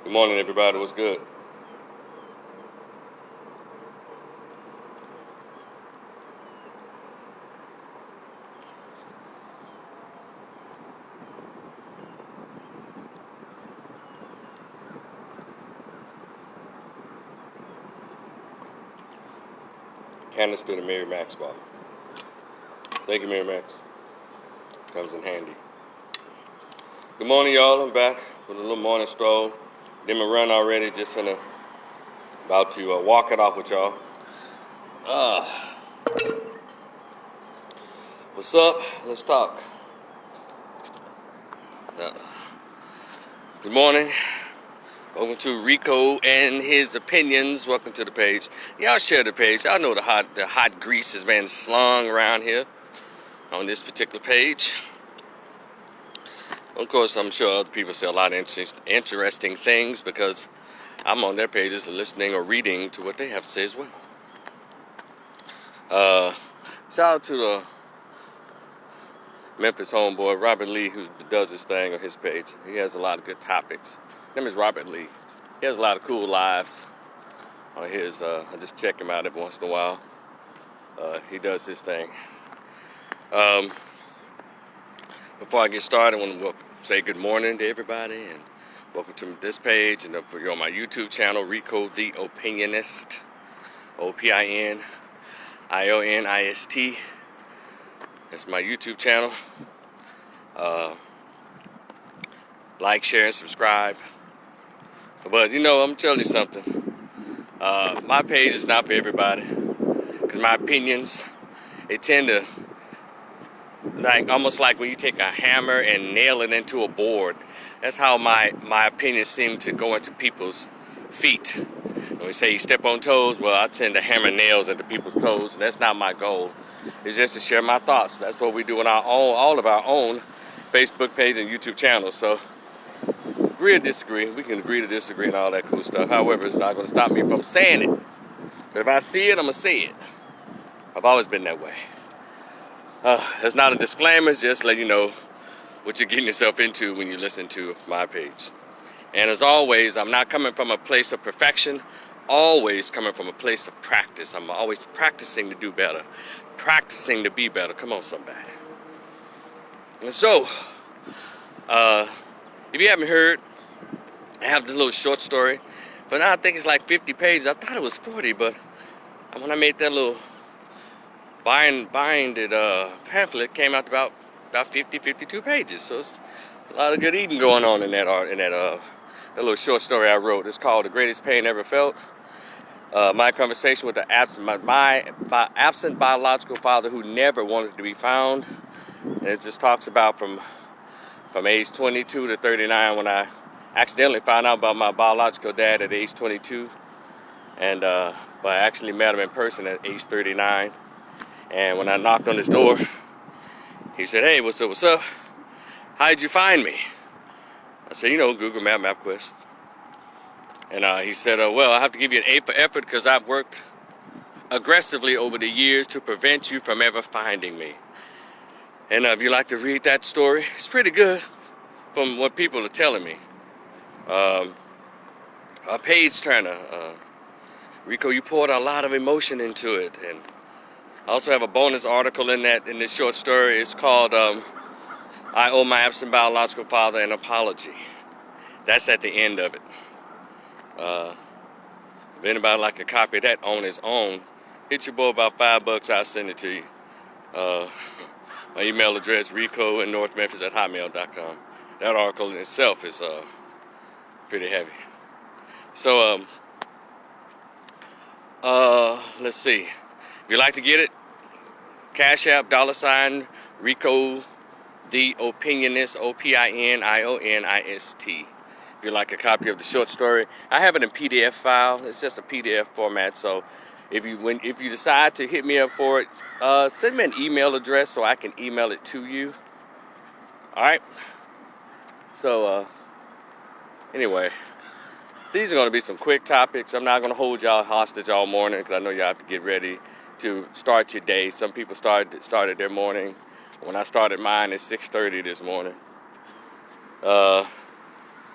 Good morning, everybody. What's good? Candace to the Mary Max bottle. Thank you, Mary Max. Comes in handy. Good morning, y'all. I'm back with a little morning stroll. Did my run already. Just about to walk it off with y'all. What's up? Let's talk. Uh, Good morning. Welcome to Rico and his opinions. Welcome to the page. Y'all share the page. Y'all know the hot grease has been slung around here on this particular page. Of course, I'm sure other people say a lot of interesting things because I'm on their pages listening or reading to what they have to say as well. Shout out to the Memphis homeboy, Robert Lee, who does this thing on his page. He has a lot of good topics. His name is Robert Lee. He has a lot of cool lives on his. I just check him out every once in a while. He does this thing. Before I get started, I want to say good morning to everybody and welcome to this page. And if you're on my YouTube channel, Rico the Opinionist, OPINIONIST. That's my YouTube channel. Like, share, and subscribe. But I'm telling you something. My page is not for everybody because my opinions, they tend to almost like when you take a hammer and nail it into a board. That's how my opinions seem to go into people's feet. When we say you step on toes, well, I tend to hammer nails into people's toes, and that's not my goal. It's just to share my thoughts. That's what we do on all of our own Facebook page and YouTube channels. So agree or disagree. We can agree to disagree and all that cool stuff. However, it's not going to stop me from saying it. But if I see it, I'm going to say it. I've always been that way. It's not a disclaimer, it's just let you know what you're getting yourself into when you listen to my page. And as always, I'm not coming from a place of perfection, always coming from a place of practice. I'm always practicing to do better, practicing to be better. Come on, somebody. And so, if you haven't heard, I have this little short story, but now I think it's like 50 pages. I thought it was 40, but when I made that little binded pamphlet, it came out about 50, 52 pages. So it's a lot of good eating going on in that little short story I wrote. It's called The Greatest Pain Ever Felt. My conversation with my absent biological father who never wanted to be found. And it just talks about from age 22 to 39 when I accidentally found out about my biological dad at age 22. And but I actually met him in person at age 39. And when I knocked on his door, he said, "Hey, what's up? How did you find me?" I said, Google MapQuest. And he said, well, I have to give you an A for effort because I've worked aggressively over the years to prevent you from ever finding me. And if you like to read that story, it's pretty good from what people are telling me. A page turner. Rico, you poured a lot of emotion into it. And I also have a bonus article in this short story. It's called I Owe My Absent Biological Father an Apology. That's at the end of it. If anybody like a copy of that on his own, hit your boy about $5. I'll send it to you. My email address, rico@northmemphis@hotmail.com. That article in itself is pretty heavy. So let's see. If you'd like to get it, Cash App, $ Rico the Opinionist, OPINIONIST. If you'd like a copy of the short story, I have it in PDF file. It's just a PDF format. So if you decide to hit me up for it, send me an email address so I can email it to you. All right. So anyway, these are going to be some quick topics. I'm not going to hold y'all hostage all morning because I know y'all have to get ready to start your day. Some people started their morning. When I started mine at 6:30 this morning.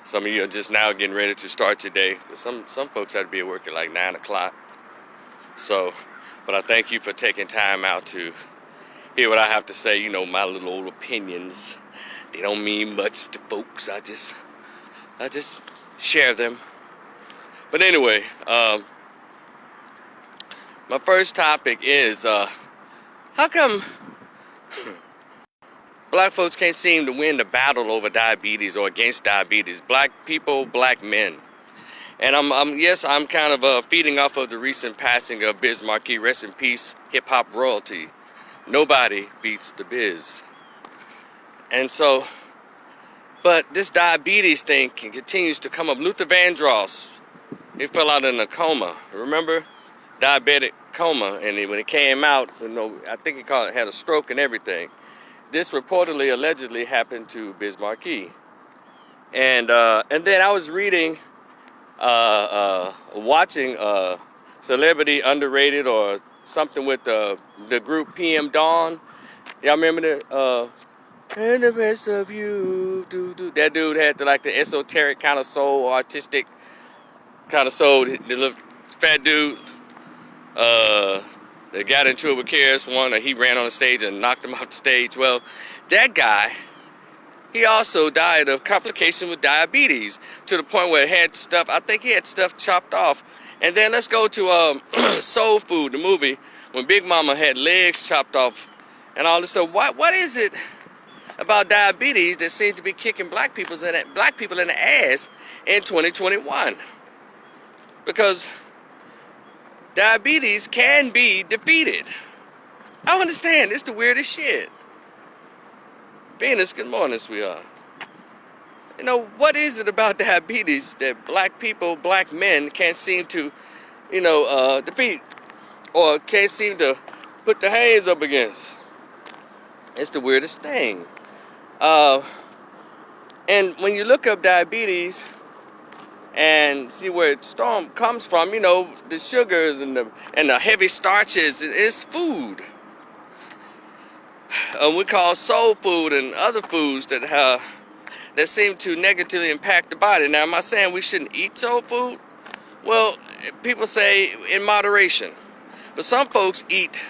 Some of you are just now getting ready to start your day. Some folks had to be at work at like 9 o'clock. So, but I thank you for taking time out to hear what I have to say. You know, my little old opinions. They don't mean much to folks. I just share them. But anyway, my first topic is how come black folks can't seem to win the battle over diabetes or against diabetes? Black people, black men. And I'm kind of feeding off of the recent passing of Biz Markie. Rest in peace, hip hop royalty. Nobody beats the Biz. And so, but this diabetes thing continues to come up. Luther Vandross, he fell out in a coma. Remember? Diabetic coma. And when it came out, you know, I think he had a stroke and everything. This reportedly, allegedly happened to Biz Markie. And then I was reading, watching Celebrity Underrated or something with the group PM Dawn. Y'all remember the and the best of you, that dude had the esoteric kind of soul, artistic kind of soul. The little fat dude that got into it with KRS-One, or he ran on the stage and knocked him off the stage. Well, that guy, he also died of complication with diabetes to the point where it had stuff. I think he had stuff chopped off. And then let's go to Soul Food, the movie, when Big Mama had legs chopped off and all this stuff. What is it about diabetes that seems to be kicking black people in the ass in 2021? Because diabetes can be defeated. I don't understand. It's the weirdest shit. Venus, good morning, sweetheart. You know, what is it about diabetes that black people, black men can't seem to, defeat or can't seem to put their hands up against? It's the weirdest thing. And when you look up diabetes and see where it comes from, you know, the sugars and the heavy starches, it's food. We call soul food and other foods that seem to negatively impact the body. Now, am I saying we shouldn't eat soul food? Well, people say in moderation. But some folks eat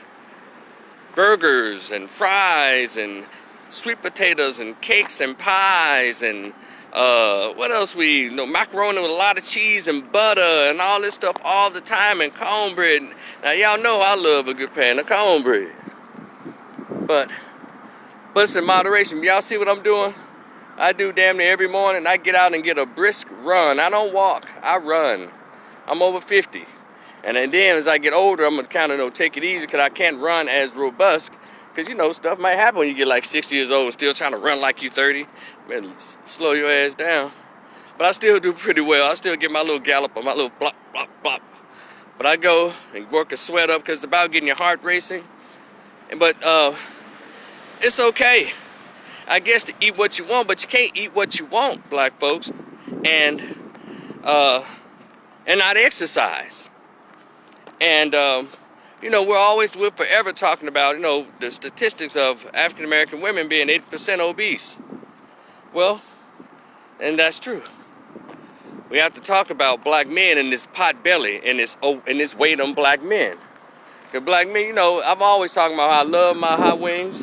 burgers and fries and sweet potatoes and cakes and pies and what else macaroni with a lot of cheese and butter and all this stuff all the time, and cornbread. Now, y'all know I love a good pan of cornbread. But it's in moderation. Y'all see what I'm doing? I do damn near every morning. I get out and get a brisk run. I don't walk, I run. I'm over 50. And then as I get older, I'm going to kind of take it easy because I can't run as robust. Because, stuff might happen when you get like 6 years old and still trying to run like you 30. Man, slow your ass down. But I still do pretty well. I still get my little gallop or my little blop, blop, blop. But I go and work a sweat up because it's about getting your heart racing. But it's okay, I guess, to eat what you want, but you can't eat what you want, black folks, and not exercise. And we're forever talking about, the statistics of African American women being 80% obese. Well, and that's true. We have to talk about black men and this pot belly and this weight on black men. Because black men, I'm always talking about how I love my hot wings,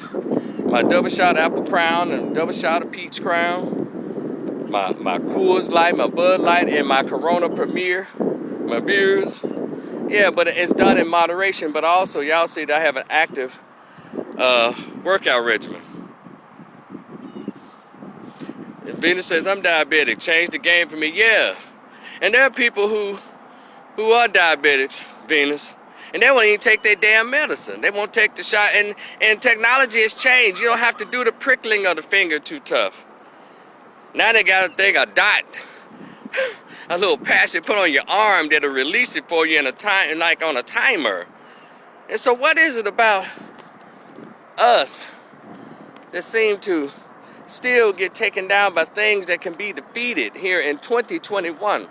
my double shot apple crown and double shot of peach crown, my Coors Light, my Bud Light, and my Corona Premier, my beers. Yeah, but it's done in moderation. But also, y'all see that I have an active workout regimen. And Venus says, I'm diabetic. Change the game for me. Yeah. And there are people who are diabetics, Venus, and they won't even take their damn medicine. They won't take the shot. And technology has changed. You don't have to do the prickling of the finger too tough. Now they got a thing, a dot, a little patch they put on your arm that'll release it for you in a time, like on a timer. And so what is it about us that seem to still get taken down by things that can be defeated here in 2021?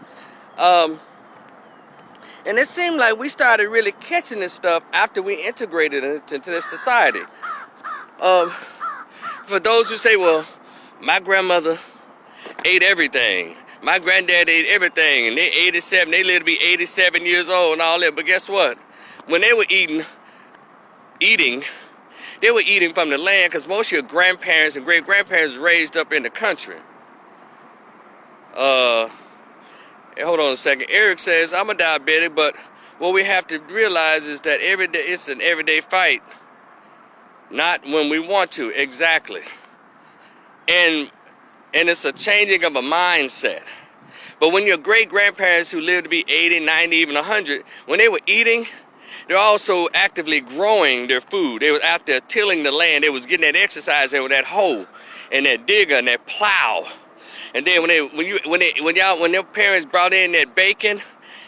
And it seemed like we started really catching this stuff after we integrated it into this society. For those who say, well, my grandmother ate everything. My granddad ate everything, and they're 87. They lived to be 87 years old and all that. But guess what? When they were eating, they were eating from the land, because most of your grandparents and great-grandparents raised up in the country. Hold on a second. Eric says, I'm a diabetic, but what we have to realize is that every day it's an everyday fight, not when we want to. Exactly. And it's a changing of a mindset. But when your great-grandparents who lived to be 80, 90, even 100, when they were eating, they're also actively growing their food. They was out there tilling the land. They was getting that exercise there with that hoe and that digger and that plow. And then when their parents brought in that bacon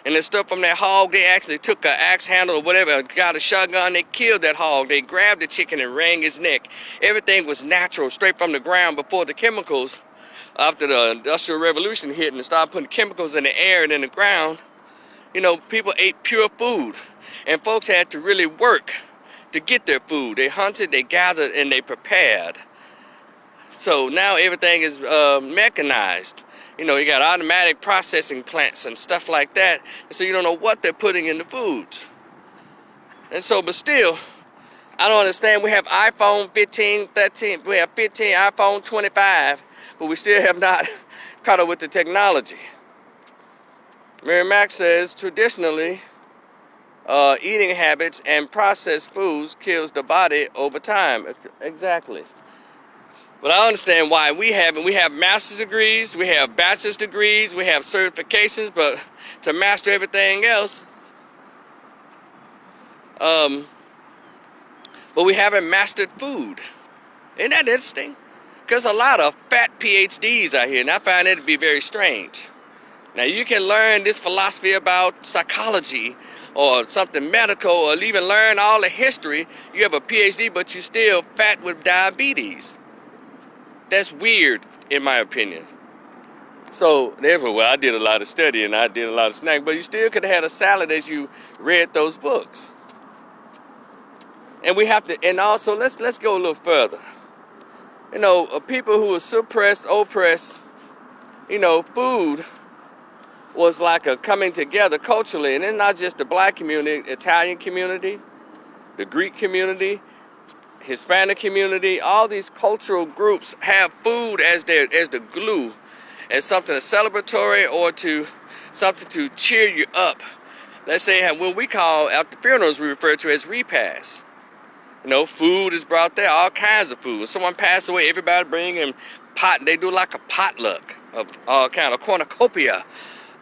and the stuff from that hog, they actually took an axe handle or whatever, got a shotgun, they killed that hog. They grabbed the chicken and wrung his neck. Everything was natural, straight from the ground before the chemicals, after the Industrial Revolution hit and started putting chemicals in the air and in the ground. You know, people ate pure food. And folks had to really work to get their food. They hunted, they gathered, and they prepared. So now everything is mechanized. You know, you got automatic processing plants and stuff like that. So you don't know what they're putting in the foods. And so, but still, I don't understand. We have iPhone 15, 13, we have 15, iPhone 25, but we still have not caught up with the technology. Mary Mack says, traditionally, eating habits and processed foods kills the body over time. Exactly. But I understand why we have master's degrees, we have bachelor's degrees, we have certifications, but to master everything else, but we haven't mastered food. Isn't that interesting? Because a lot of fat PhDs out here, and I find it to be very strange. Now you can learn this philosophy about psychology or something medical, or even learn all the history. You have a PhD, but you're still fat with diabetes. That's weird, in my opinion. So, therefore, well, I did a lot of studying, I did a lot of snacking, but you still could have had a salad as you read those books. And we have to, and also, let's go a little further. You know, people who are suppressed, oppressed, you know, food was like a coming together culturally. And it's not just the black community, Italian community, the Greek community, Hispanic community. All these cultural groups have food as the glue, as something celebratory or to something to cheer you up. Let's say when we call out the funerals, we refer to as repasts. You know, food is brought there, all kinds of food. When someone passes away, everybody bring in pot. They do like a potluck of all kind of cornucopia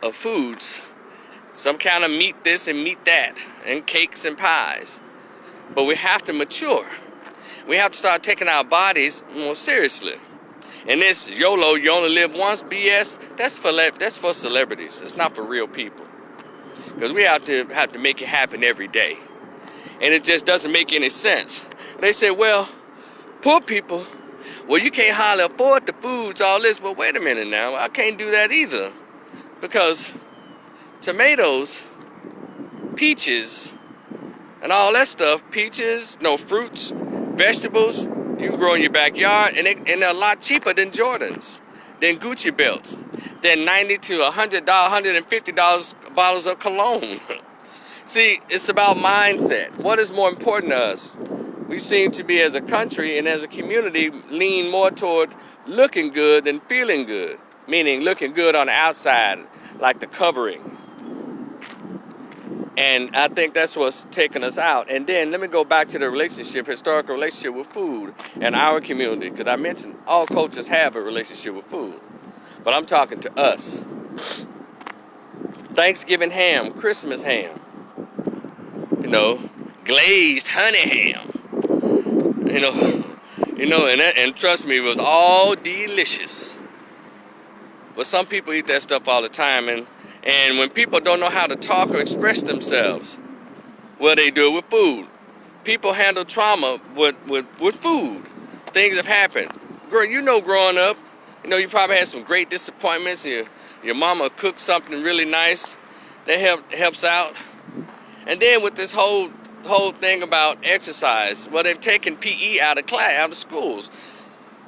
of foods. Some kind of meat this and meat that, and cakes and pies. But we have to mature. We have to start taking our bodies more seriously. And this YOLO, you only live once BS, that's for celebrities. It's not for real people. Because we have to make it happen every day. And it just doesn't make any sense. They say, well, poor people, well, you can't hardly afford the foods, all this. Well, wait a minute now. I can't do that either. Because tomatoes, peaches, and all that stuff, peaches, no fruits, vegetables, you can grow in your backyard, and they're a lot cheaper than Jordans, than Gucci belts, than $90 to $100, $150 bottles of cologne. See, it's about mindset. What is more important to us? We seem to be, as a country and as a community, lean more toward looking good than feeling good. Meaning looking good on the outside, like the covering. And I think that's what's taking us out. And then let me go back to the historical relationship with food and our community. Because I mentioned all cultures have a relationship with food. But I'm talking to us. Thanksgiving ham, Christmas ham. You know, glazed honey ham. You know, and trust me, it was all delicious. But some people eat that stuff all the time, and when people don't know how to talk or express themselves, well, they do it with food. People handle trauma with food. Things have happened. Girl, you know, growing up, you know, you probably had some great disappointments. Your mama cooked something really nice that helps out. And then with this whole thing about exercise, well, they've taken PE out of schools.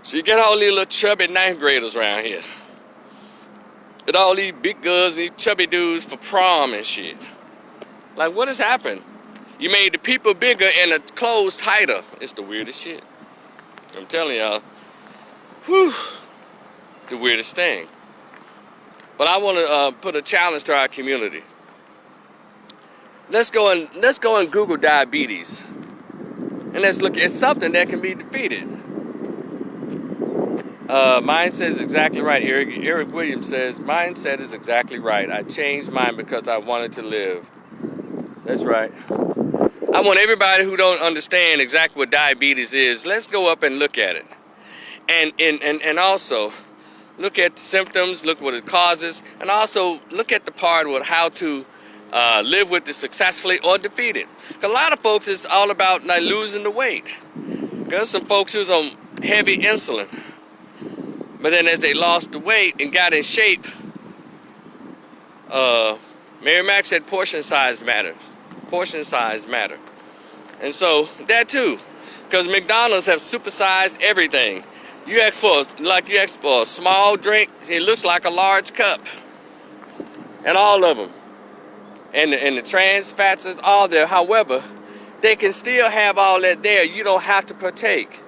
So you get all these little chubby ninth graders around here. And all these big girls and these chubby dudes for prom and shit. Like, what has happened? You made the people bigger and the clothes tighter. It's the weirdest shit. I'm telling y'all. Whew. The weirdest thing. But I want to put a challenge to our community. Let's go and Google diabetes. And let's look at something that can be defeated. Mine says exactly right. Eric Williams says, mindset is exactly right. I changed mine because I wanted to live. That's right. I want everybody who don't understand exactly what diabetes is, let's go up and look at it. And also look at the symptoms, look what it causes, and also look at the part with how to live with it successfully or defeat it. 'Cause a lot of folks, it's all about like losing the weight. There's some folks who's on heavy insulin. But then as they lost the weight and got in shape, Mary Mack said portion size matters. Portion size matter. And so that too, because McDonald's have supersized everything. You ask for a small drink, it looks like a large cup. And all of them. And the trans fats is all there. However, they can still have all that there. You don't have to partake.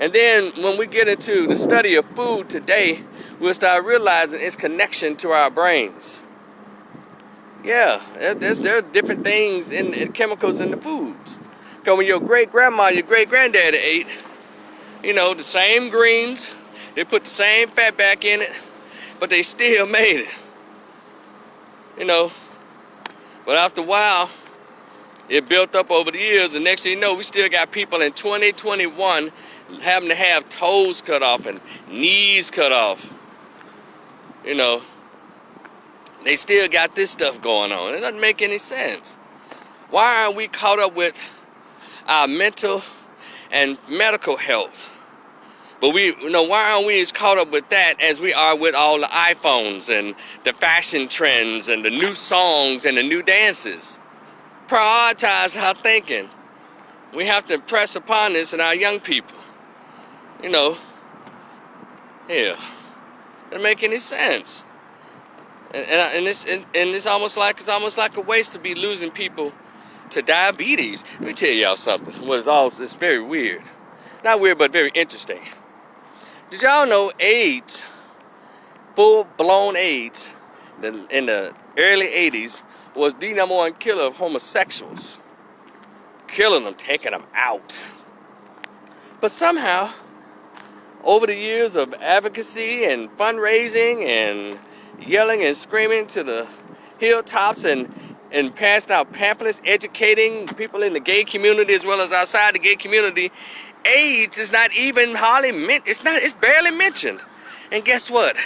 And then when we get into the study of food today, we'll start realizing its connection to our brains. Yeah, there are different things in chemicals in the foods. Because when your great-grandma, your great-granddaddy ate, you know, the same greens, they put the same fat back in it, but they still made it. You know, but after a while, it built up over the years, and next thing you know, we still got people in 2021 having to have toes cut off and knees cut off. You know, they still got this stuff going on. It doesn't make any sense. Why aren't we caught up with our mental and medical health? But why aren't we as caught up with that as we are with all the iPhones and the fashion trends and the new songs and the new dances? Prioritize our thinking. We have to impress upon this in our young people. You know, yeah, it doesn't make any sense. And it's almost like a waste to be losing people to diabetes. Let me tell y'all something. It's very weird, not weird, but very interesting. Did y'all know AIDS, full-blown AIDS, in the early 80s, was the #1 killer of homosexuals? Killing them, taking them out. But somehow, over the years of advocacy and fundraising and yelling and screaming to the hilltops and passing out pamphlets, educating people in the gay community as well as outside the gay community, AIDS is not even it's barely mentioned. And guess what?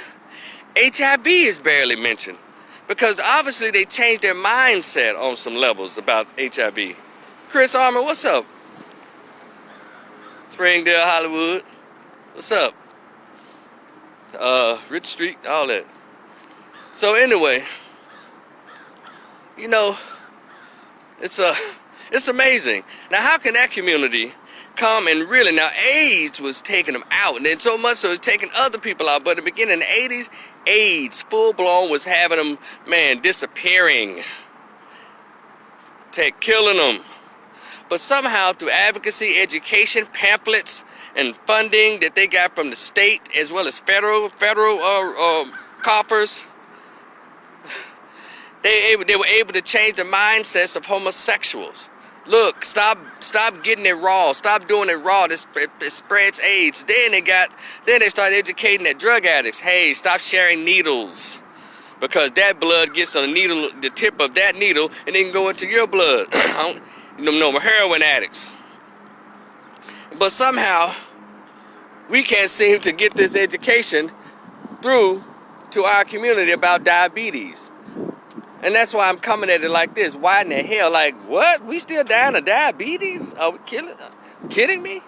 HIV is barely mentioned. Because obviously they changed their mindset on some levels about HIV. Chris Armour, what's up? Springdale, Hollywood, what's up? Rich Street, all that. So anyway, you know, it's amazing. Now how can that community come and really, now AIDS was taking them out, and then so much so it's taking other people out, but in the beginning in the 80s, AIDS full-blown was having them, man, disappearing, killing them. But somehow through advocacy, education, pamphlets, and funding that they got from the state as well as federal coffers, they were able to change the mindsets of homosexuals. Look, stop getting it raw. Stop doing it raw. It spreads AIDS. Then they started educating the drug addicts. Hey, stop sharing needles, because that blood gets on the tip of that needle, and then go into your blood. No heroin addicts. But somehow we can't seem to get this education through to our community about diabetes. And that's why I'm coming at it like this. Why in the hell? Like, what? We still dying of diabetes? Are we kidding me?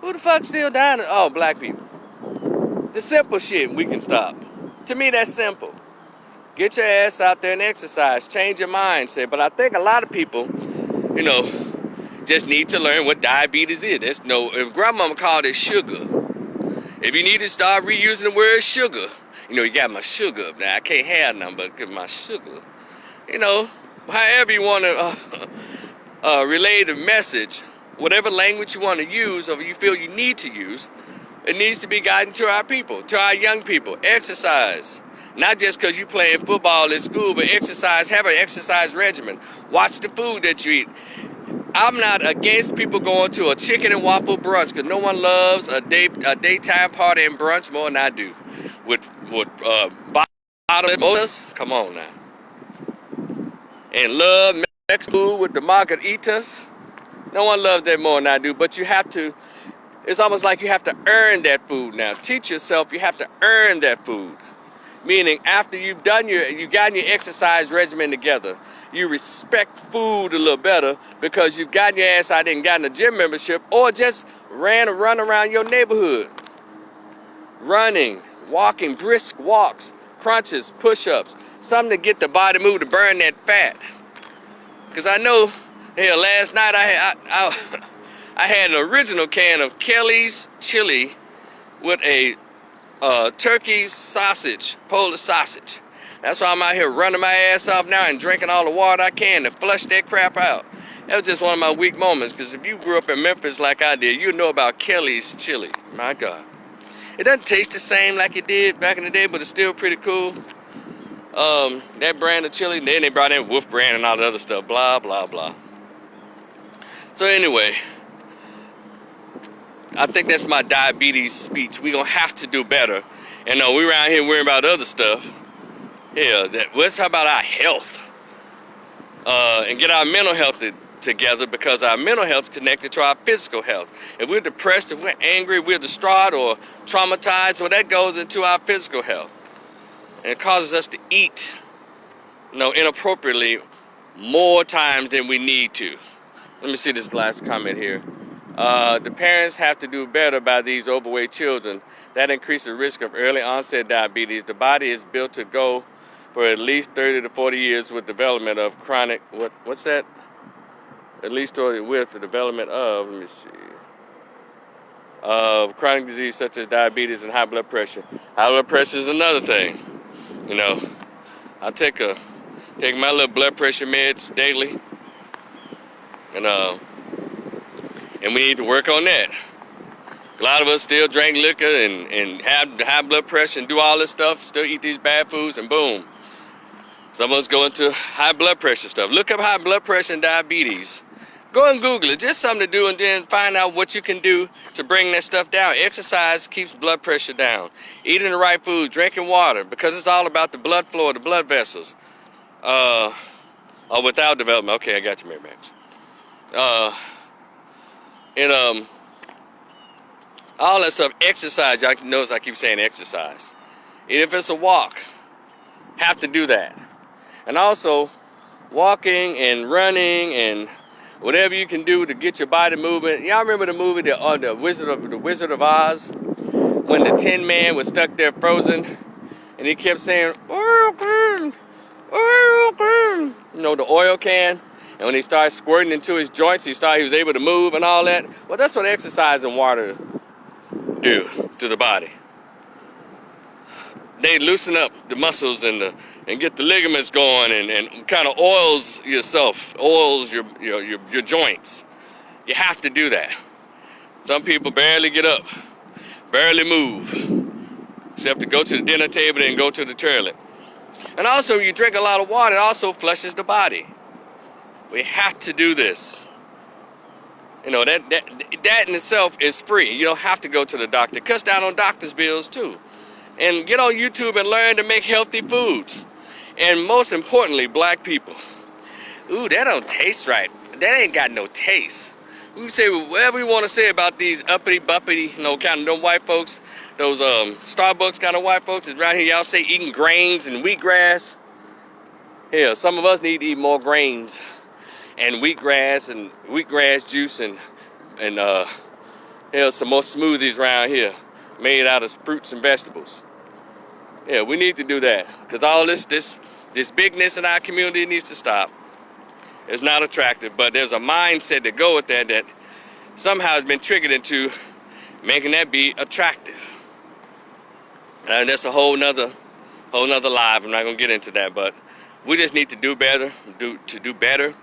Who the fuck still dying of? Oh, black people. The simple shit we can stop. To me, that's simple. Get your ass out there and exercise. Change your mindset. But I think a lot of people, you know, just need to learn what diabetes is. If grandmama called it sugar. If you need to start reusing the word sugar, you know, you got my sugar up now. I can't have none but my sugar. You know, however you want to relay the message, whatever language you want to use or you feel you need to use, it needs to be gotten to our people, to our young people. Exercise. Not just because you're playing football at school, but exercise, have an exercise regimen. Watch the food that you eat. I'm not against people going to a chicken and waffle brunch because no one loves a daytime party and brunch more than I do. With bottomless, come on now. And love Mexican food with the margaritas. No one loves that more than I do, but you have to, it's almost like you have to earn that food now. Teach yourself you have to earn that food. Meaning after you've gotten your exercise regimen together, you respect food a little better because you've gotten your ass out there and gotten a gym membership or just run around your neighborhood. Running, walking, brisk walks, crunches, push-ups, something to get the body moving to burn that fat. Because I know, hell, last night I had an original can of Kelly's chili with a turkey sausage, Polish sausage. That's why I'm out here running my ass off now and drinking all the water I can to flush that crap out. That was just one of my weak moments, because if you grew up in Memphis like I did, you know about Kelly's chili. My God. It doesn't taste the same like it did back in the day, but it's still pretty cool. That brand of chili, then they brought in Wolf brand and all the other stuff, blah, blah, blah. So anyway, I think that's my diabetes speech. We're going to have to do better. And we around here worrying about other stuff. Yeah, let's talk about our health. And get our mental health together, because our mental health is connected to our physical health. If we're depressed, if we're angry, we're distraught or traumatized, well, that goes into our physical health. And it causes us to eat, inappropriately more times than we need to. Let me see this last comment here. The parents have to do better by these overweight children. That increases the risk of early onset diabetes. The body is built to go for at least 30 to 40 years with development of chronic, what's that? At least with the development of, let me see, of chronic disease such as diabetes and high blood pressure. High blood pressure is another thing. I take my little blood pressure meds daily, and we need to work on that. A lot of us still drink liquor and have high blood pressure and do all this stuff, still eat these bad foods, and boom. Some of us go into high blood pressure stuff. Look up high blood pressure and diabetes. Go and Google it, just something to do, and then find out what you can do to bring that stuff down. Exercise keeps blood pressure down. Eating the right food, drinking water, because it's all about the blood flow, the blood vessels. Without development, okay, I got you, Mary Max. All that stuff, exercise, y'all notice I keep saying exercise. Even if it's a walk, have to do that. And also, walking and running and whatever you can do to get your body moving. Y'all remember the movie, the Wizard of Oz? When the Tin Man was stuck there frozen, and he kept saying, oil can, oil can. The oil can. And when he started squirting into his joints, he was able to move and all that. Well, that's what exercise and water do to the body. They loosen up the muscles and get the ligaments going, and kind of oils yourself, oils your joints. You have to do that. Some people barely get up, barely move, except to go to the dinner table and go to the toilet. And also, you drink a lot of water, it also flushes the body. We have to do this. That in itself is free. You don't have to go to the doctor. It cuts down on doctor's bills too. And get on YouTube and learn to make healthy foods. And most importantly, black people. Ooh, that don't taste right. That ain't got no taste. We say whatever we want to say about these uppity-buppity, kind of them white folks, those Starbucks kind of white folks around here, y'all say eating grains and wheatgrass. Hell, some of us need to eat more grains and wheatgrass juice and some more smoothies around here made out of fruits and vegetables. Yeah, we need to do that, because all this bigness in our community needs to stop. It's not attractive, but there's a mindset to go with that somehow has been triggered into making that be attractive. That's a whole nother live. I'm not gonna get into that, but we just need to do better, do better.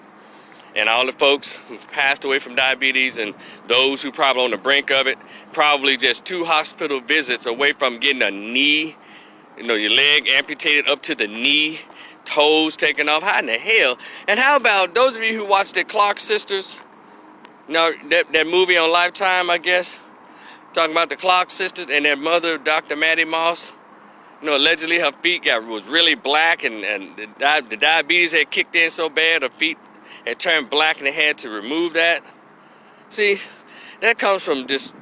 And all the folks who've passed away from diabetes and those who probably on the brink of it, probably just 2 hospital visits away from getting a knee, your leg amputated up to the knee, toes taken off. How in the hell? And how about those of you who watched the Clark Sisters? That movie on Lifetime, I guess, talking about the Clark Sisters and their mother, Dr. Maddie Moss. Allegedly her feet was really black, and the diabetes had kicked in so bad her feet had turned black, and they had to remove that. See, that comes from this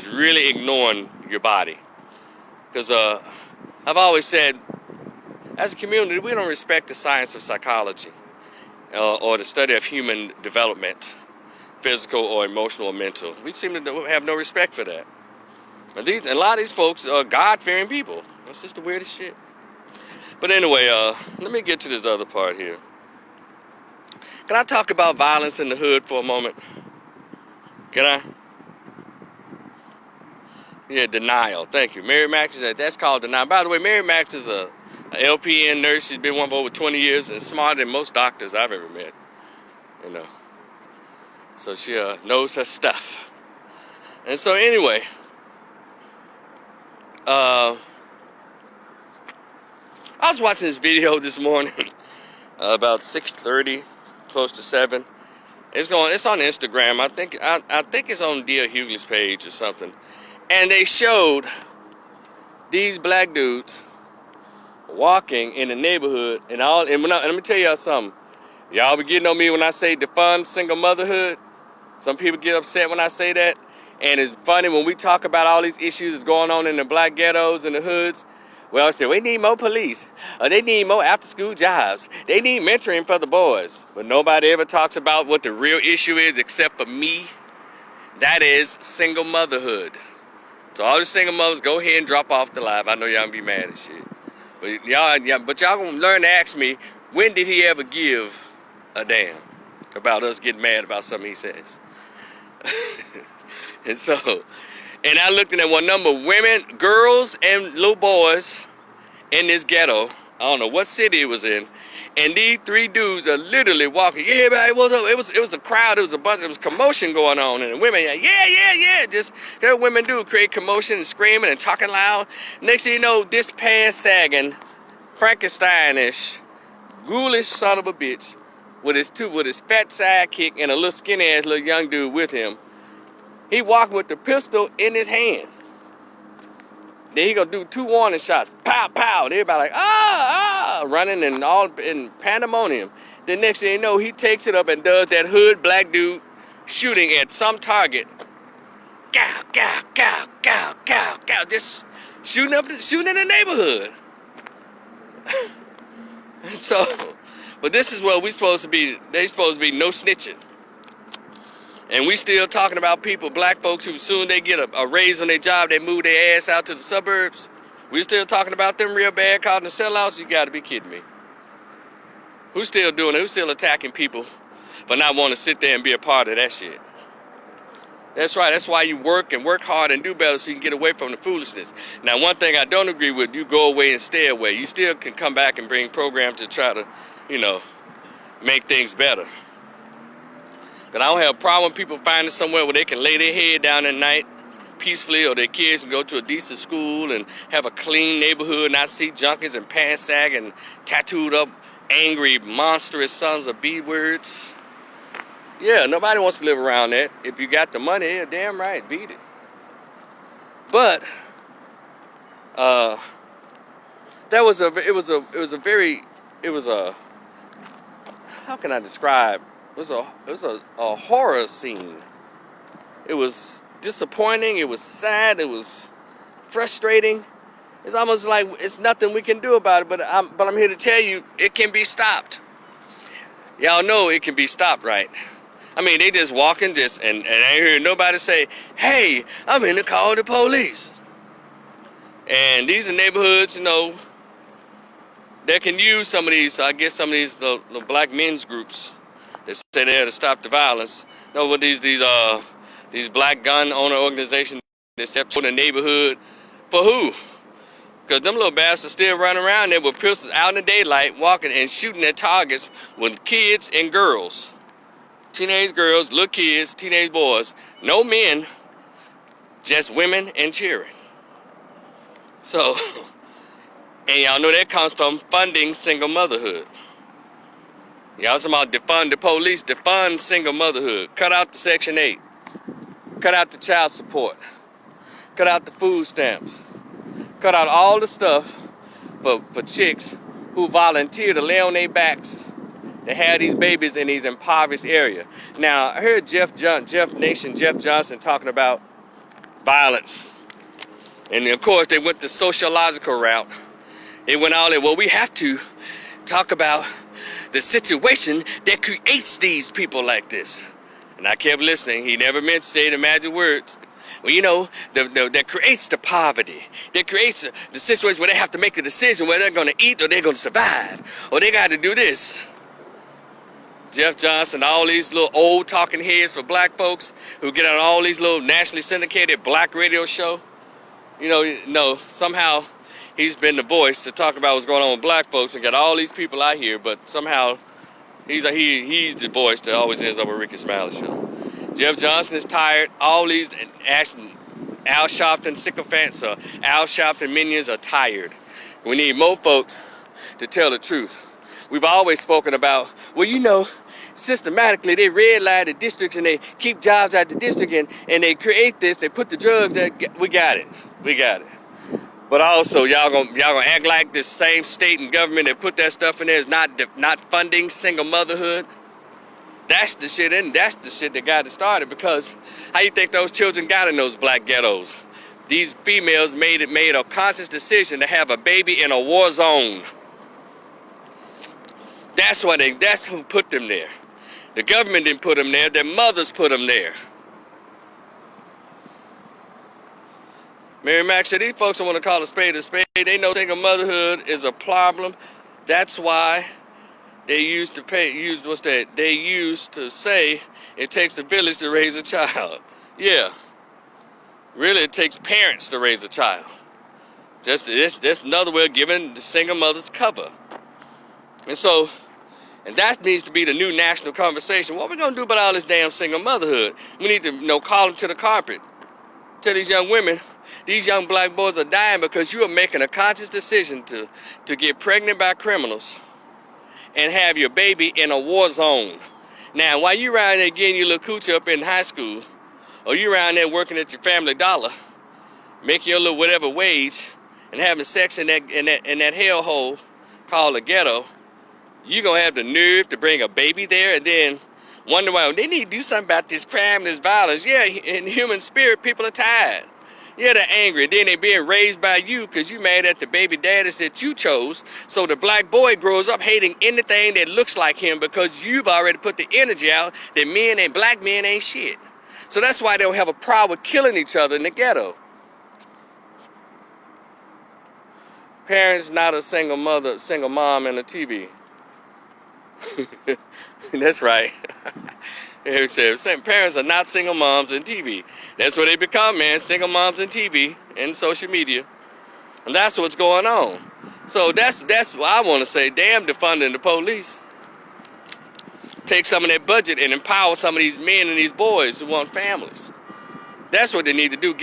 really ignoring your body. Because I've always said, as a community, we don't respect the science of psychology or the study of human development, physical or emotional or mental. We seem to have no respect for that. And a lot of these folks are God-fearing people. That's just the weirdest shit. But anyway, let me get to this other part here. Can I talk about violence in the hood for a moment? Can I? Yeah, denial. Thank you. Mary Max said that's called denial. By the way, Mary Max is a LPN nurse. She's been one for over 20 years and smarter than most doctors I've ever met. So she knows her stuff. And so anyway, I was watching this video this morning about 6:30, close to 7. It's on Instagram. I think it's on Dia Hughley's page or something. And they showed these black dudes walking in the neighborhood and let me tell y'all something. Y'all be getting on me when I say defund single motherhood. Some people get upset when I say that. And it's funny when we talk about all these issues that's going on in the black ghettos and the hoods. We always say, we need more police. Or they need more after-school jobs. They need mentoring for the boys. But nobody ever talks about what the real issue is except for me. That is single motherhood. So all the single mothers, go ahead and drop off the live. I know y'all gonna be mad as shit. But y'all gonna learn to ask me, when did he ever give a damn about us getting mad about something he says? And I looked at one number of women, girls, and little boys in this ghetto. I don't know what city it was in. And these 3 dudes are literally walking. Yeah, man, what's up? It was a crowd. It was commotion going on. And the women, yeah. Just that women do create commotion and screaming and talking loud. Next thing you know, this pants-sagging, Frankenstein-ish, ghoulish son of a bitch with his fat sidekick and a little skinny-ass little young dude with him. He walking with the pistol in his hand. Then he gonna do 2 warning shots. Pow, pow. And everybody like, running and all in pandemonium. The next thing you know, he takes it up and does that hood black dude shooting at some target. Gow, gow, gow, gow, gow, gow. Just shooting in the neighborhood. But this is what we supposed to be. They supposed to be no snitching. And we still talking about people, black folks, who soon they get a raise on their job, they move their ass out to the suburbs. We still talking about them real bad, calling them sellouts? You gotta be kidding me. Who's still doing it? Who's still attacking people for not wanting to sit there and be a part of that shit? That's right, that's why you work hard and do better so you can get away from the foolishness. Now, one thing I don't agree with, you go away and stay away. You still can come back and bring programs to try to, make things better. But I don't have a problem with people finding somewhere where they can lay their head down at night peacefully, or their kids can go to a decent school and have a clean neighborhood, not see junkies and pants sag and tattooed up angry, monstrous sons of B-words. Yeah, nobody wants to live around that. If you got the money, yeah, damn right, beat it. But that was how can I describe? It was a horror scene. It was disappointing. It was sad. It was frustrating. It's almost like it's nothing we can do about it. But I'm here to tell you, it can be stopped. Y'all know it can be stopped, right? I mean, they just walking and I ain't hear nobody say, "Hey, I'm in to call the police." And these are neighborhoods, that can use some of these. I guess some of these the black men's groups that say they're to stop the violence. No, what these black gun owner organizations except in the neighborhood. For who? Because them little bastards still running around there with pistols out in the daylight, walking and shooting at targets with kids and girls. Teenage girls, little kids, teenage boys. No men, just women and children. So, and y'all know that comes from funding single motherhood. Y'all talking about defund the police, defund single motherhood. Cut out the Section 8. Cut out the child support. Cut out the food stamps. Cut out all the stuff for chicks who volunteer to lay on their backs to have these babies in these impoverished areas. Now, I heard Jeff Johnson talking about violence. And of course, they went the sociological route. They went all in, well, we have to talk about the situation that creates these people like this. And I kept listening. He never meant to say the magic words. Well, you know, that creates the poverty. That creates the situation where they have to make a decision whether they're going to eat or they're going to survive. Or they got to do this. Jeff Johnson, all these little old talking heads for black folks who get on all these little nationally syndicated black radio show. You know, somehow he's been the voice to talk about what's going on with black folks and got all these people out here, but somehow he's the voice that always ends up with Ricky Smiley Show. Jeff Johnson is tired. All these Al Sharpton sycophants or Al Sharpton minions are tired. We need more folks to tell the truth. We've always spoken about, well, you know, systematically they redline the districts and they keep jobs out the district and they create this, they put the drugs there. We got it. But also, y'all gonna act like this same state and government that put that stuff in there is not funding single motherhood. That's the shit, and that's the shit that got it started. Because how you think those children got in those black ghettos? These females made a conscious decision to have a baby in a war zone. That's who put them there. The government didn't put them there. Their mothers put them there. Mary Mack said these folks don't want to call a spade a spade. They know single motherhood is a problem. That's why they used to say it takes a village to raise a child. Yeah. Really, it takes parents to raise a child. That's another way of giving the single mothers cover. And that needs to be the new national conversation. What are we going to do about all this damn single motherhood? We need to, call them to the carpet. Tell these young women, these young black boys are dying because you are making a conscious decision to get pregnant by criminals and have your baby in a war zone. Now, while you around there getting your little coochie up in high school, or you around there working at your Family Dollar, making your little whatever wage, and having sex in that hellhole called a ghetto, you gonna have the nerve to bring a baby there and then wonder why they need to do something about this crime, this violence. Yeah, in human spirit, people are tired. Yeah, they're angry. Then they're being raised by you because you mad at the baby daddies that you chose. So the black boy grows up hating anything that looks like him because you've already put the energy out that black men ain't shit. So that's why they don't have a problem with killing each other in the ghetto. Parents not a single mom and a TV. That's right. Parents are not single moms and TV. That's what they become, man. Single moms and TV and social media. And that's what's going on. So that's what I want to say. Damn defunding the police. Take some of that budget and empower some of these men and these boys who want families. That's what they need to do.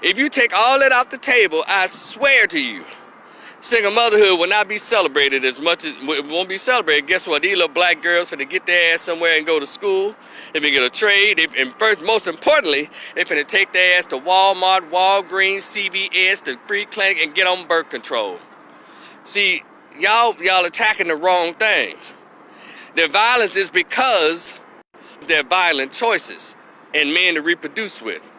If you take all that off the table, I swear to you, single motherhood will not be celebrated as much as it won't be celebrated. Guess what? These little black girls finna get their ass somewhere and go to school. They finna get a trade. And first, most importantly, they finna take their ass to Walmart, Walgreens, CVS, the free clinic, and get on birth control. See, y'all attacking the wrong things. Their violence is because of their violent choices and men to reproduce with.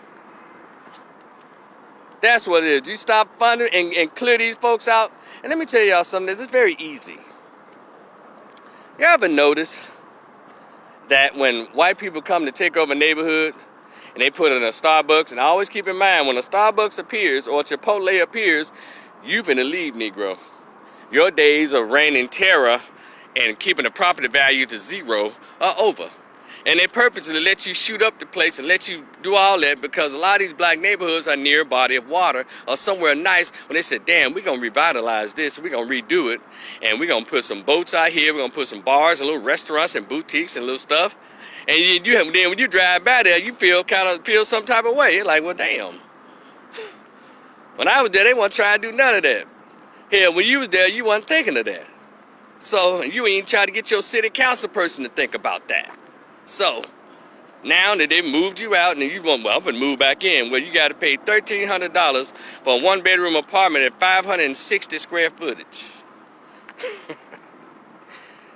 That's what it is. You stop funding and clear these folks out. And let me tell y'all something. This is very easy. You ever notice that when white people come to take over a neighborhood and they put in a Starbucks, and I always keep in mind when a Starbucks appears or a Chipotle appears, you finna leave, Negro. Your days of reigning terror and keeping the property value to zero are over. And they purposely let you shoot up the place and let you do all that because a lot of these black neighborhoods are near a body of water or somewhere nice. When they said, damn, we're going to revitalize this, we're going to redo it, and we're going to put some boats out here, we're going to put some bars and little restaurants and boutiques and little stuff. And then when you drive by there, you feel some type of way. You're like, well, damn. When I was there, they weren't trying to do none of that. Hell, when you was there, you wasn't thinking of that. So you ain't trying to get your city council person to think about that. So now that they moved you out and you want, well, I'm gonna move back in. Well, you got to pay $1,300 for a one-bedroom apartment at 560 square footage.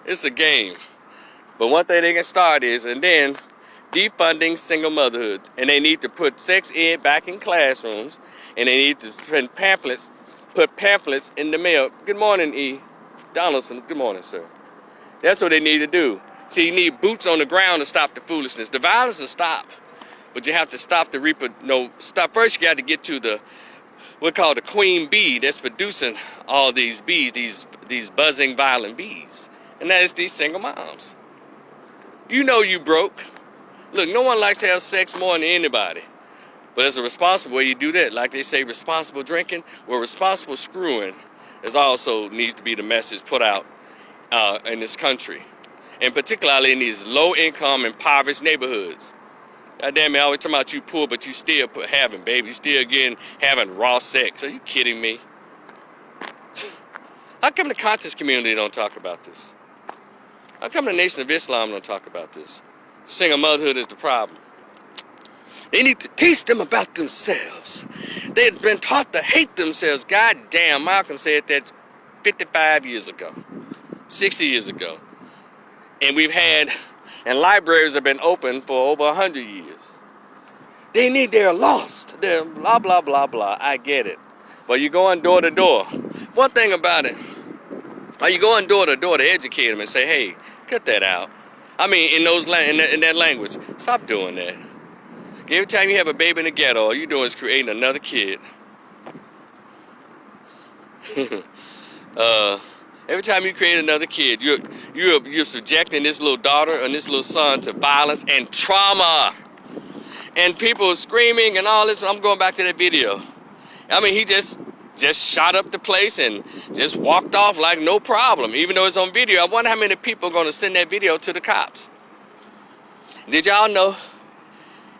It's a game. But one thing they can start is, and then defunding single motherhood, and they need to put sex ed back in classrooms, and they need to put pamphlets in the mail. Good morning, E. Donaldson. Good morning, sir. That's what they need to do. See, you need boots on the ground to stop the foolishness. The violence will stop, but you have to stop the stop. First, you got to get to the what's called the queen bee that's producing all these bees, these buzzing, violent bees, and that is these single moms. You know you broke. Look, no one likes to have sex more than anybody. But as a responsible way, you do that. Like they say, responsible drinking, well, responsible screwing is also needs to be the message put out in this country. And particularly in these low-income, impoverished neighborhoods. God damn it, I always talking about you poor, but you still having babies, still having raw sex. Are you kidding me? How come the conscious community don't talk about this? How come the Nation of Islam don't talk about this? Single motherhood is the problem. They need to teach them about themselves. They've been taught to hate themselves. God damn, Malcolm said that 55 years ago, 60 years ago. And and libraries have been open for over 100 years. They're lost. They're blah, blah, blah, blah. I get it. But you're going door to door. One thing about it, are you going door to door to educate them and say, hey, cut that out. I mean, in that language, stop doing that. Every time you have a baby in the ghetto, all you're doing is creating another kid. Every time you create another kid, you're subjecting this little daughter and this little son to violence and trauma. And people screaming and all this. I'm going back to that video. I mean, he just shot up the place and just walked off like no problem, even though it's on video. I wonder how many people are going to send that video to the cops. Did y'all know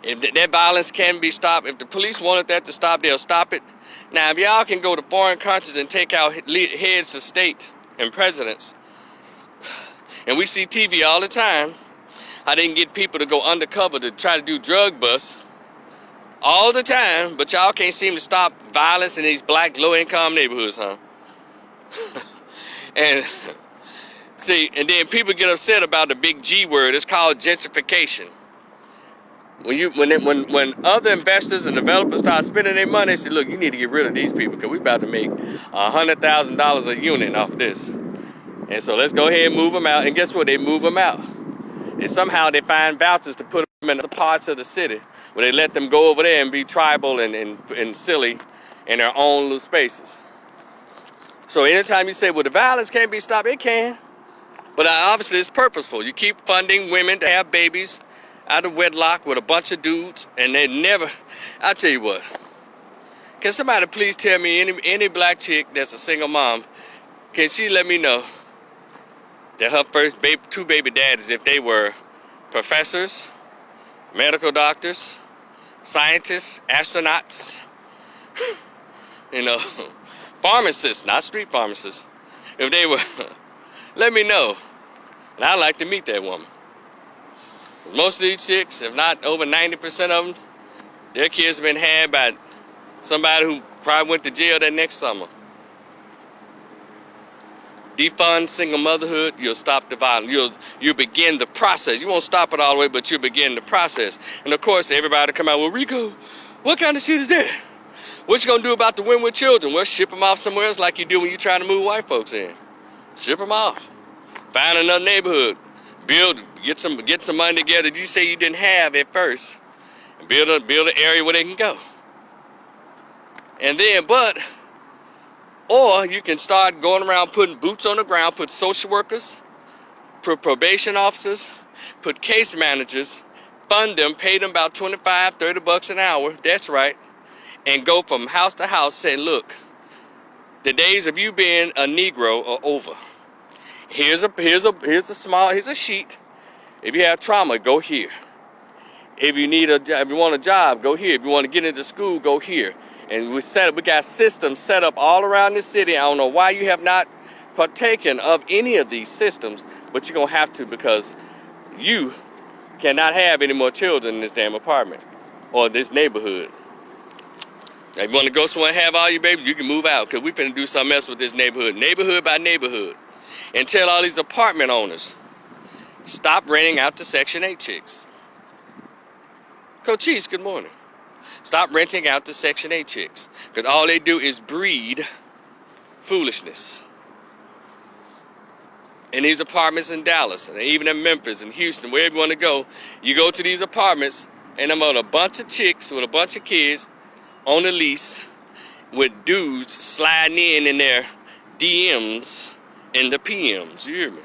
if that violence can be stopped? If the police wanted that to stop, they'll stop it. Now, if y'all can go to foreign countries and take out heads of state and presidents, and we see TV all the time, how they can get people to go undercover to try to do drug busts all the time, but y'all can't seem to stop violence in these black low-income neighborhoods, huh? And see, and then people get upset about the big G word. It's called gentrification. When other investors and developers start spending their money, they say, look, you need to get rid of these people because we're about to make $100,000 a unit off this. And so let's go ahead and move them out. And guess what? They move them out. And somehow they find vouchers to put them in other parts of the city where they let them go over there and be tribal and silly in their own little spaces. So anytime you say, well, the violence can't be stopped, it can. But obviously it's purposeful. You keep funding women to have babies out of wedlock with a bunch of dudes, and they never, I'll tell you what, can somebody please tell me any black chick that's a single mom, can she let me know that her first two baby daddies, if they were professors, medical doctors, scientists, astronauts, pharmacists, not street pharmacists, if they were, let me know, and I'd like to meet that woman. Most of these chicks, if not over 90% of them, their kids have been had by somebody who probably went to jail that next summer. Defund single motherhood, you'll stop the violence. You'll begin the process. You won't stop it all the way, but you'll begin the process. And of course, everybody come out, well, Rico, what kind of shit is that? What you gonna do about the women with children? Well, ship them off somewhere else like you do when you're trying to move white folks in. Ship them off. Find another neighborhood. Get some money together you say you didn't have at first. And build an area where they can go. And then, or you can start going around putting boots on the ground, put social workers, probation officers, put case managers, fund them, pay them about 25, 30 bucks an hour, that's right, and go from house to house saying, look, the days of you being a Negro are over. Here's a sheet. If you have trauma, go here. If you want a job, go here. If you want to get into school, go here. And we got systems set up all around the city. I don't know why you have not partaken of any of these systems, but you're gonna have to, because you cannot have any more children in this damn apartment or this neighborhood. If you want to go somewhere and have all your babies, you can move out, because we finna do something else with this neighborhood by neighborhood, and tell all these apartment owners, stop renting out to Section 8 chicks. Cochise, good morning. Stop renting out to Section 8 chicks, because all they do is breed foolishness. In these apartments in Dallas, and even in Memphis and Houston, wherever you want to go, you go to these apartments, and I'm on a bunch of chicks with a bunch of kids on a lease with dudes sliding in their DMs and the PMs. You hear me?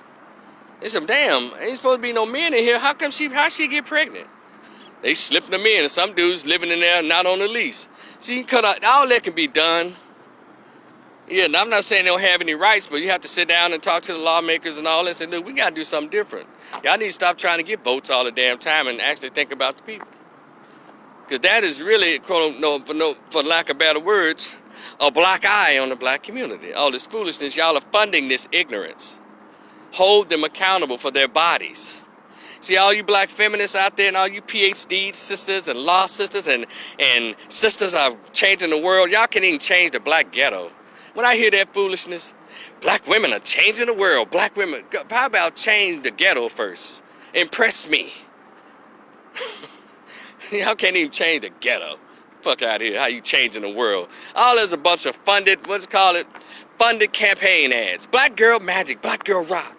It's a damn, ain't supposed to be no men in here. How she get pregnant? They slipping them in, and some dudes living in there not on the lease. See, you cut out, all that can be done. Yeah, and I'm not saying they don't have any rights, but you have to sit down and talk to the lawmakers and all this and say, look, we got to do something different. Y'all need to stop trying to get votes all the damn time and actually think about the people. Because that is really, for lack of better words, a black eye on the black community. All this foolishness, y'all are funding this ignorance. Hold them accountable for their bodies. See, all you black feminists out there and all you PhD sisters and law sisters and sisters are changing the world, y'all can't even change the black ghetto. When I hear that foolishness, black women are changing the world. Black women, how about change the ghetto first? Impress me. Y'all can't even change the ghetto. Fuck out here, how you changing the world? All there's a bunch of funded, funded campaign ads. Black girl magic, black girl rock.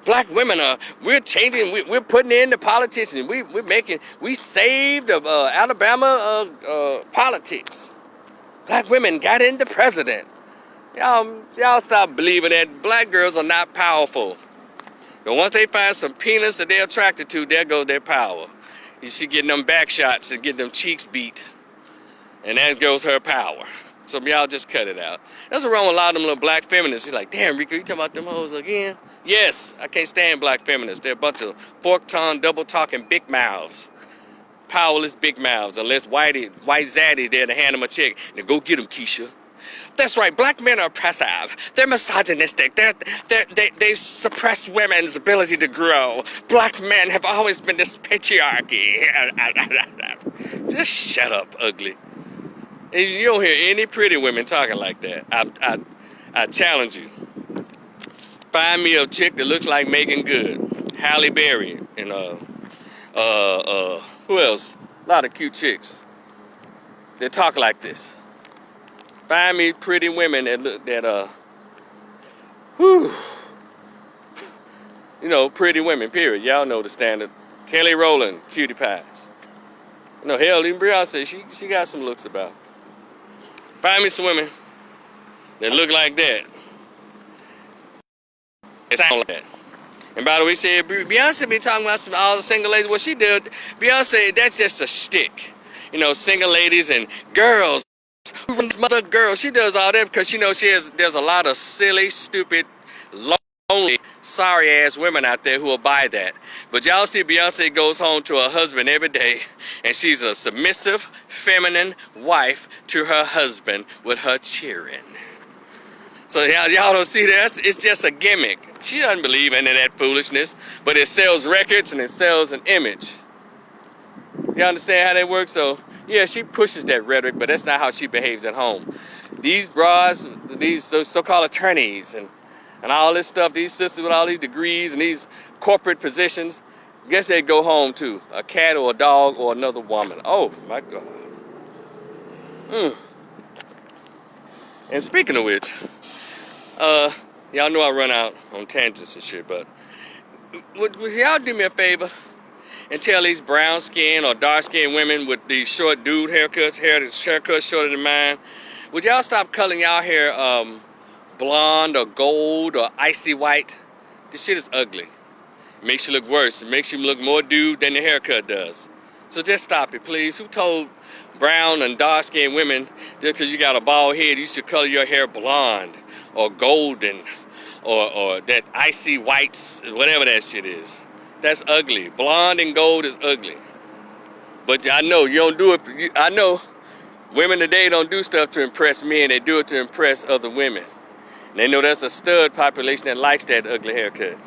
Black women we're changing, we're putting in the politicians. We saved Alabama politics. Black women got into president. Y'all stop believing that black girls are not powerful. But once they find some penis that they're attracted to, there goes their power. She getting them back shots and getting them cheeks beat. And that goes her power. So y'all just cut it out. That's what's wrong with a lot of them little black feminists. You're like, damn, Rico, you talking about them hoes again? Yes, I can't stand black feminists. They're a bunch of fork-tongued, double-talking big mouths. Powerless big mouths, unless white zaddy's there to hand them a check. Now go get them, Keisha. That's right, black men are oppressive. They're misogynistic. They suppress women's ability to grow. Black men have always been this patriarchy. Just shut up, ugly. You don't hear any pretty women talking like that. I challenge you. Find me a chick that looks like Megan Good, Halle Berry, and who else? A lot of cute chicks that talk like this. Find me pretty women pretty women, period. Y'all know the standard. Kelly Rowland, cutie pies. Hell, even Beyonce, she got some looks about. Find me some women that look like that. It sound like that. And by the way, Beyonce be talking about all the single ladies. What she did, Beyonce, that's just a shtick. Single ladies and girls. Mother girls, she does all that because she knows there's a lot of silly, stupid, lonely, sorry ass women out there who will buy that. But y'all see Beyonce goes home to her husband every day, and she's a submissive, feminine wife to her husband with her cheering. So y'all don't see that? It's just a gimmick. She doesn't believe in that foolishness, but it sells records and it sells an image. You understand how that works? So yeah, she pushes that rhetoric, but that's not how she behaves at home. These bras, these so-called attorneys and all this stuff, these sisters with all these degrees and these corporate positions, guess they go home to a cat or a dog or another woman. Oh my God. And speaking of which, y'all know I run out on tangents and shit, but would y'all do me a favor and tell these brown skin or dark skinned women with these short dude haircuts, haircuts shorter than mine, would y'all stop coloring y'all hair blonde or gold or icy white? This shit is ugly. It makes you look worse. It makes you look more dude than the haircut does. So just stop it, please. Who told brown and dark-skinned women just because you got a bald head, you should color your hair blonde or golden or that icy whites, whatever that shit is? That's ugly. Blonde and gold is ugly. But I know you don't do it. I know women today don't do stuff to impress men. They do it to impress other women. And they know there's a stud population that likes that ugly haircut.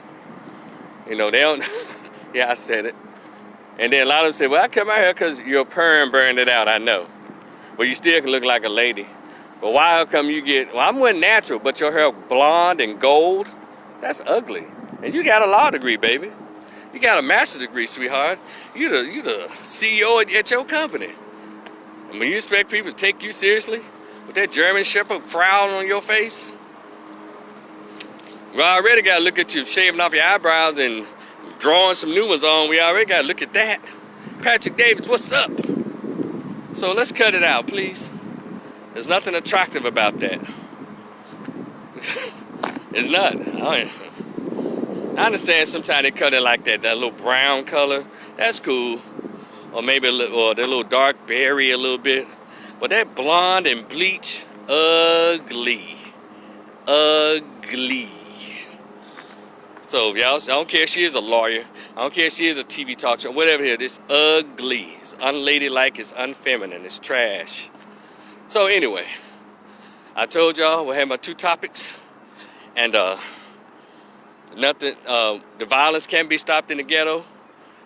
You know, they don't. Yeah, I said it. And then a lot of them say, well, I cut my hair because your perm burned it out. I know. But you still can look like a lady. But why come you get, well, I'm more natural, but your hair blonde and gold? That's ugly. And you got a law degree, baby. You got a master's degree, sweetheart. You the CEO at your company. And when you expect people to take you seriously with that German Shepherd frown on your face, we already got to look at you shaving off your eyebrows and drawing some new ones on. We already got to look at that. Patrick Davis, what's up? So let's cut it out, please. There's nothing attractive about that. It's not. I understand sometimes they cut it like that little brown color. That's cool. Or maybe a little, or the little dark berry a little bit. But that blonde and bleach, ugly. Ugly. So y'all, I don't care if she is a lawyer. I don't care if she is a TV talk show. Whatever it is, it's ugly. It's unladylike. It's unfeminine. It's trash. So anyway, I told y'all we'll have my 2 topics. And nothing, the violence can be stopped in the ghetto.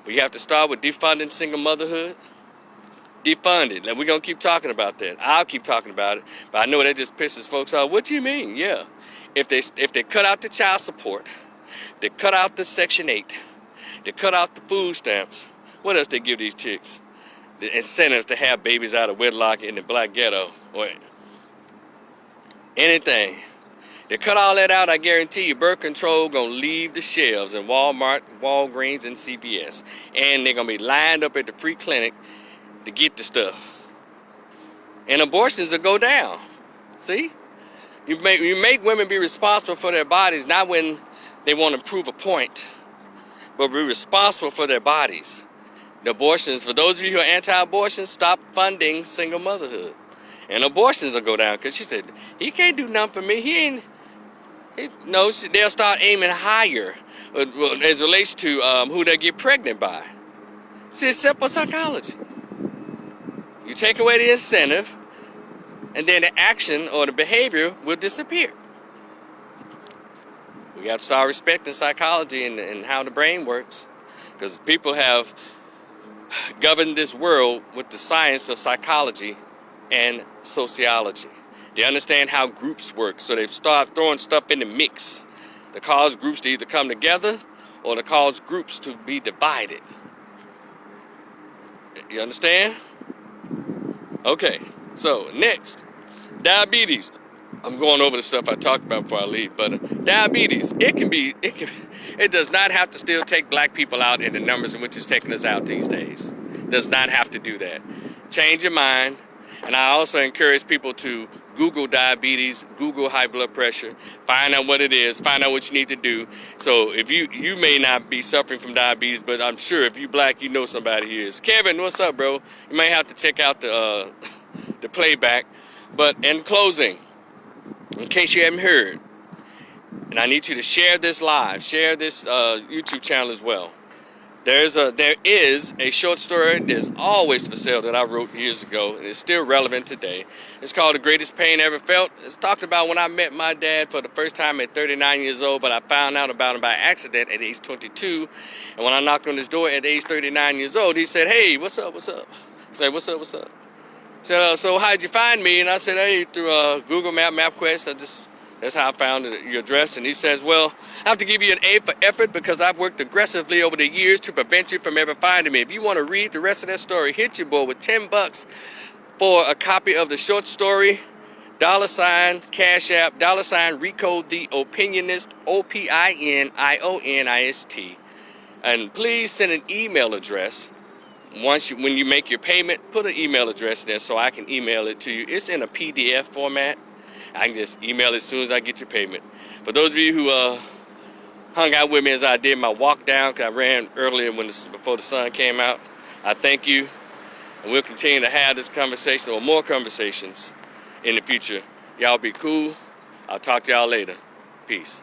We have to start with defunding single motherhood. Defund it. And we're going to keep talking about that. I'll keep talking about it. But I know that just pisses folks off. What do you mean? Yeah. If they cut out the child support, they cut out the Section 8, they cut out the food stamps, what else they give these chicks? The incentives to have babies out of wedlock in the black ghetto. Or anything. They cut all that out, I guarantee you, birth control gonna leave the shelves in Walmart, Walgreens, and CVS. And they're gonna be lined up at the free clinic to get the stuff. And abortions will go down. See? You make women be responsible for their bodies, not when they want to prove a point, but be responsible for their bodies. The abortions, for those of you who are anti-abortion, stop funding single motherhood. And abortions will go down, because she said, he can't do nothing for me. No, they'll start aiming higher as relates to who they get pregnant by. See, it's simple psychology. You take away the incentive, and then the action or the behavior will disappear. We have to start respecting psychology and how the brain works, because people have governed this world with the science of psychology and sociology. They understand how groups work, so they start throwing stuff in the mix to cause groups to either come together or to cause groups to be divided. You understand? Okay, so next, diabetes. I'm going over the stuff I talked about before I leave, but diabetes, it does not have to still take black people out in the numbers in which it's taking us out these days. It does not have to do that. Change your mind, and I also encourage people to Google diabetes, Google high blood pressure, find out what it is, find out what you need to do. So if you may not be suffering from diabetes, but I'm sure if you're black, you know somebody who is. Kevin, what's up, bro? You may have to check out the playback. But in closing, in case you haven't heard, and I need you to share this live, share this YouTube channel as well. There is a short story that's always for sale that I wrote years ago, and it's still relevant today. It's called The Greatest Pain Ever Felt. It's talked about when I met my dad for the first time at 39 years old, but I found out about him by accident at age 22. And when I knocked on his door at age 39 years old, he said, "Hey, what's up, what's up?" I said, "What's up, what's up?" He said, "So how'd you find me?" And I said, "Hey, through Google MapQuest. That's how I found your address." And he says, "Well, I have to give you an A for effort because I've worked aggressively over the years to prevent you from ever finding me. If you want to read the rest of that story, hit your boy with $10 for a copy of the short story, $ Cash App, $ Rico the Opinionist, OPINIONIST. And please send an email address. When you make your payment, put an email address there so I can email it to you. It's in a PDF format. I can just email it as soon as I get your payment. For those of you hung out with me as I did my walk down, because I ran earlier before the sun came out. I thank you, and we'll continue to have this conversation or more conversations in the future. Y'all be cool. I'll talk to y'all later. Peace.